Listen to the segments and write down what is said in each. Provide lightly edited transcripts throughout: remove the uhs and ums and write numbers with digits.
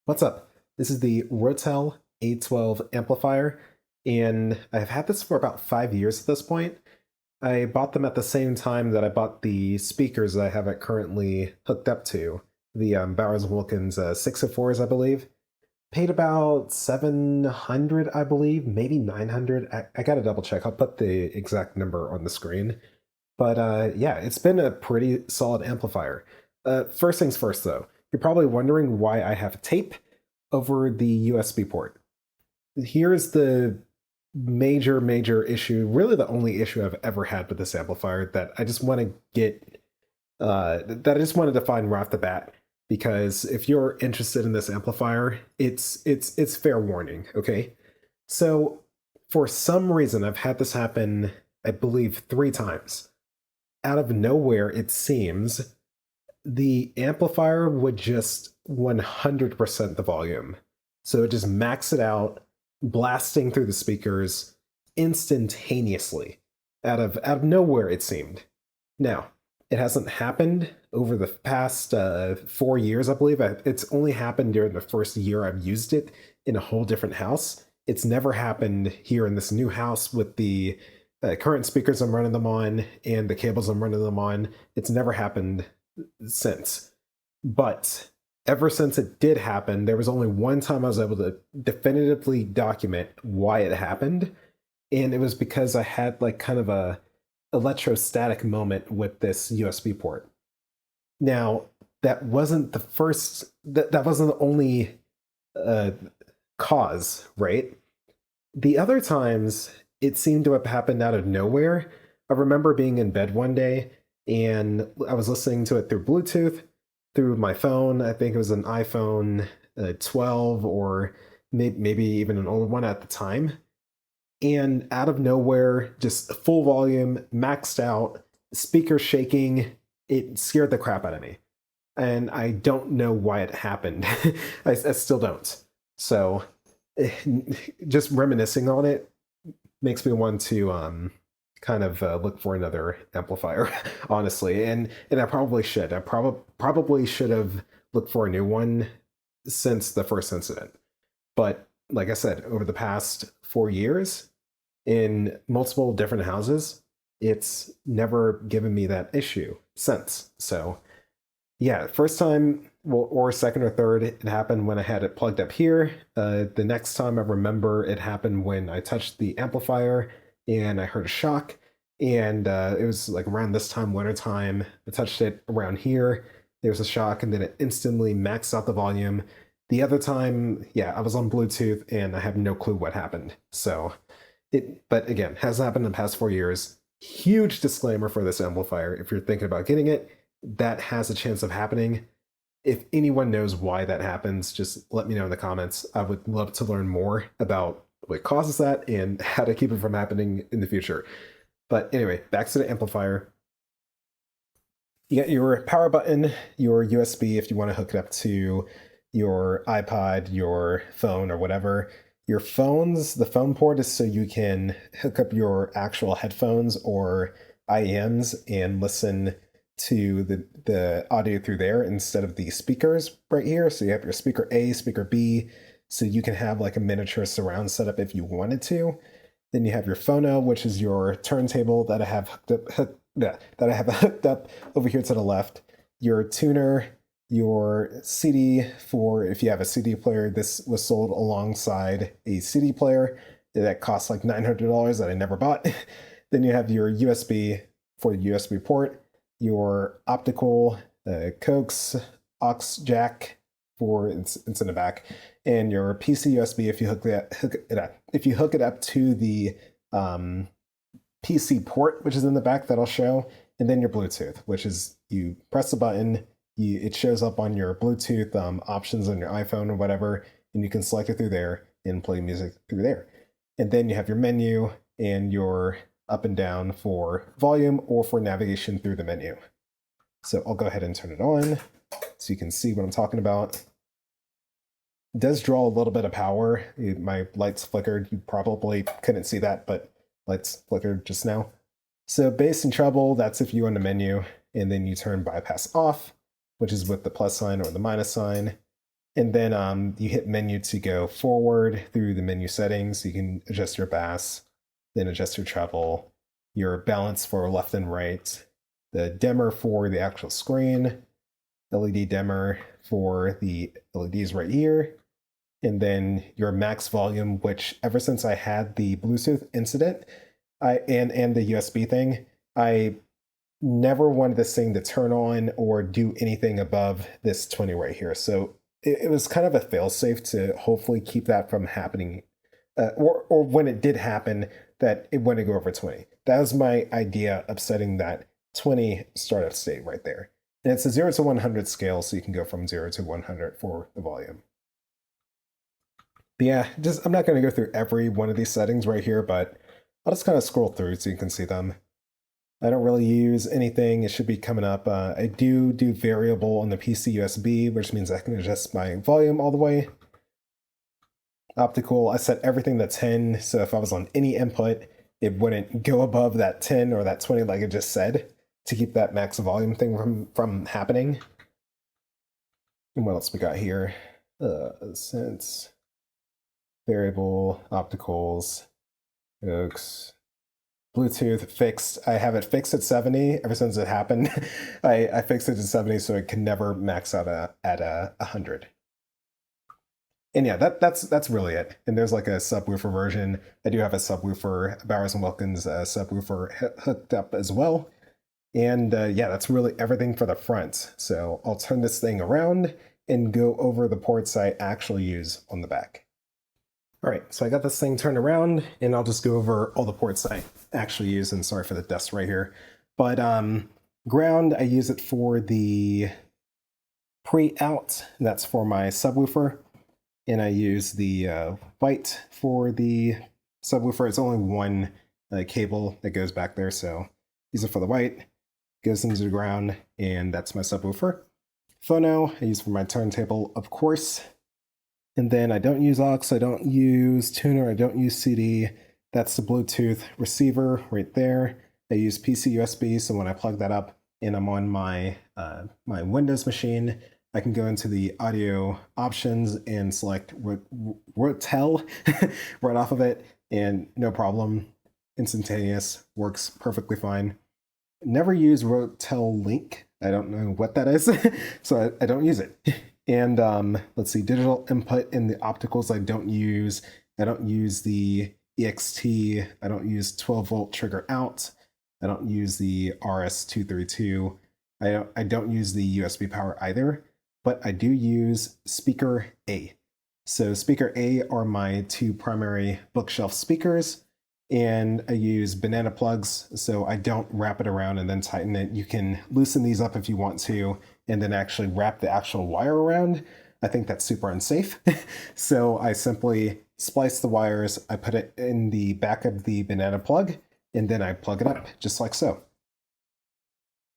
What's up? This is the ROTEL A12 amplifier, and I've had this for about 5 years at this point. I bought them at the same time that I bought the speakers that I have it currently hooked up to, the Bowers& Wilkins 604s, I believe. Paid about 700, I believe, maybe 900. I gotta double check. I'll put the exact number on the screen. But yeah, it's been a pretty solid amplifier. First things first, though, you're probably wondering why I have tape over the USB port. Here's the major issue, really the only issue I've ever had with this amplifier that I just want to get, that I just wanted to find right off the bat. Because if you're interested in this amplifier, it's fair warning, okay? So for some reason, I've had this happen, I believe, 3 times. Out of nowhere, it seems, the amplifier would just 100% the volume. So it just maxed it out, blasting through the speakers instantaneously. Out of nowhere, it seemed. Now, it hasn't happened over the past 4 years, I believe. It's only happened during the first year I've used it in a whole different house. It's never happened here in this new house with the current speakers I'm running them on and the cables I'm running them on. It's never happened since. But ever since it did happen, there was only one time I was able to definitively document why it happened. And it was because I had like kind of a electrostatic moment with this USB port. Now, that wasn't the first, that wasn't the only uh, cause, right? The other times, it seemed to have happened out of nowhere. I remember being in bed one day and I was listening to it through Bluetooth, through my phone. I think it was an iPhone 12 or maybe even an old one at the time. And out of nowhere, just full volume, maxed out, speaker shaking. It scared the crap out of me. And I don't know why it happened. I still don't. So just reminiscing on it makes me want to kind of look for another amplifier, honestly. And I probably should. I probably should have looked for a new one since the first incident. But like I said, over the past 4 years, in multiple different houses, it's never given me that issue since. So yeah, first time, well, or second or third, it happened when I had it plugged up here. The next time I remember it happened when I touched the amplifier and I heard a shock. And it was like around this time, winter time. I touched it around here. There was a shock, and then it instantly maxed out the volume. The other time, yeah, I was on Bluetooth and I have no clue what happened. So but again, has happened in the past 4 years. Huge disclaimer for this amplifier. If you're thinking about getting it, that has a chance of happening. If anyone knows why that happens, just let me know in the comments. I would love to learn more about what causes that and how to keep it from happening in the future. But anyway, back to the amplifier. You got your power button, your USB if you want to hook it up to your iPod, your phone, or whatever. Your phones, the phone port is so you can hook up your actual headphones or IEMs and listen to the audio through there instead of the speakers right here. So you have your speaker A, speaker B, so you can have like a miniature surround setup if you wanted to. Then you have your phono, which is your turntable that I have that I have hooked up over here to the left. Your tuner, your CD for if you have a CD player. This was sold alongside a CD player that costs like $900 that I never bought. Then you have your USB for the USB port, your optical coax aux jack for it's in the back, and your PC USB if you hook it up. If you hook it up to the PC port, which is in the back that I'll show, and then your Bluetooth, which is you press the button, it shows up on your Bluetooth options on your iPhone or whatever, and you can select it through there and play music through there. And then you have your menu and your up and down for volume or for navigation through the menu. So I'll go ahead and turn it on so you can see what I'm talking about. It does draw a little bit of power. My lights flickered. You probably couldn't see that, but lights flickered just now. So bass and treble, that's if you on the menu, and then you turn bypass off, which is with the plus sign or the minus sign. And then you hit menu to go forward through the menu settings. You can adjust your bass, then adjust your treble, your balance for left and right, the dimmer for the actual screen, LED dimmer for the LEDs right here, and then your max volume, which ever since I had the Bluetooth incident, and the USB thing, I never wanted this thing to turn on or do anything above this 20 right here. So it was kind of a failsafe to hopefully keep that from happening, or when it did happen, that it wouldn't go over 20. That was my idea of setting that 20 startup state right there. And it's a 0 to 100 scale, so you can go from 0 to 100 for the volume. But yeah, I'm not going to go through every one of these settings right here, but I'll just kind of scroll through so you can see them. I don't really use anything. It should be coming up. I do variable on the PC USB, which means I can adjust my volume all the way. Optical, I set everything to 10, so if I was on any input, it wouldn't go above that 10 or that 20 like I just said, to keep that max volume thing from happening. And what else we got here? Sense, variable, opticals, hooks, Bluetooth fixed. I have it fixed at 70 ever since it happened. I fixed it to 70 so it can never max out at 100. And yeah, that's really it. And there's like a subwoofer version. I do have a subwoofer, Bowers & Wilkins subwoofer hooked up as well. And yeah, that's really everything for the front. So I'll turn this thing around and go over the ports I actually use on the back. All right, so I got this thing turned around, and I'll just go over all the ports I actually use, and sorry for the dust right here. But ground, I use it for the pre-out, that's for my subwoofer, and I use the white for the subwoofer. It's only one cable that goes back there, so use it for the white, goes into the ground, and that's my subwoofer. Phono, I use for my turntable, of course. And then I don't use aux, I don't use tuner, I don't use CD. That's the Bluetooth receiver right there. I use PC USB, so when I plug that up and I'm on my my Windows machine, I can go into the audio options and select ROTEL right off of it, and no problem, instantaneous, works perfectly fine. Never use ROTEL link. I don't know what that is, so I don't use it. And let's see, digital input in the opticals I don't use. I don't use the EXT. I don't use 12-volt trigger out. I don't use the RS-232. I don't use the USB power either, but I do use speaker A. So speaker A are my two primary bookshelf speakers, and I use banana plugs, so I don't wrap it around and then tighten it. You can loosen these up if you want to, and then actually wrap the actual wire around. I think that's super unsafe. So I simply splice the wires, I put it in the back of the banana plug, and then I plug it up just like so.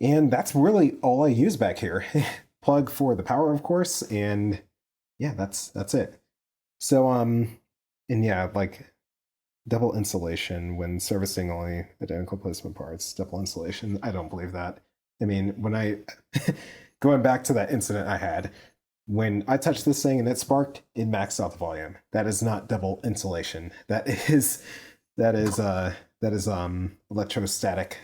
And that's really all I use back here. Plug for the power, of course, and yeah, that's it. So and yeah, like double insulation when servicing only identical placement parts, double insulation. I don't believe that. I mean, when I going back to that incident I had, when I touched this thing and it sparked, it maxed out the volume. That is not double insulation. That is electrostatic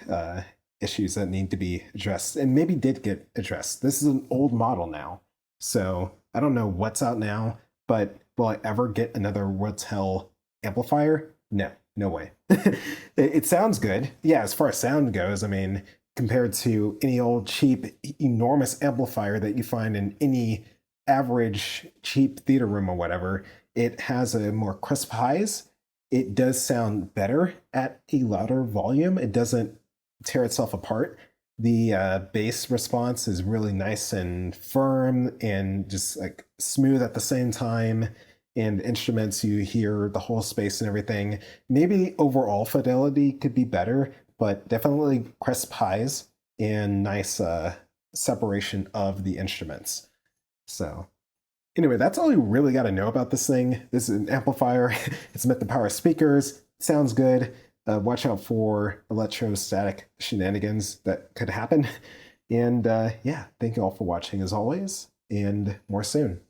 issues that need to be addressed, and maybe did get addressed. This is an old model now, so I don't know what's out now, but will I ever get another ROTEL amplifier? No way. It sounds good. Yeah, as far as sound goes, I mean, compared to any old cheap, enormous amplifier that you find in any average cheap theater room or whatever, it has a more crisp highs. It does sound better at a louder volume. It doesn't tear itself apart. The bass response is really nice and firm and just like smooth at the same time. And instruments, you hear the whole space and everything. Maybe overall fidelity could be better, but definitely crisp highs and nice separation of the instruments. So anyway, that's all you really got to know about this thing. This is an amplifier. It's meant to power speakers. Sounds good. Watch out for electrostatic shenanigans that could happen. And yeah, thank you all for watching as always, and more soon.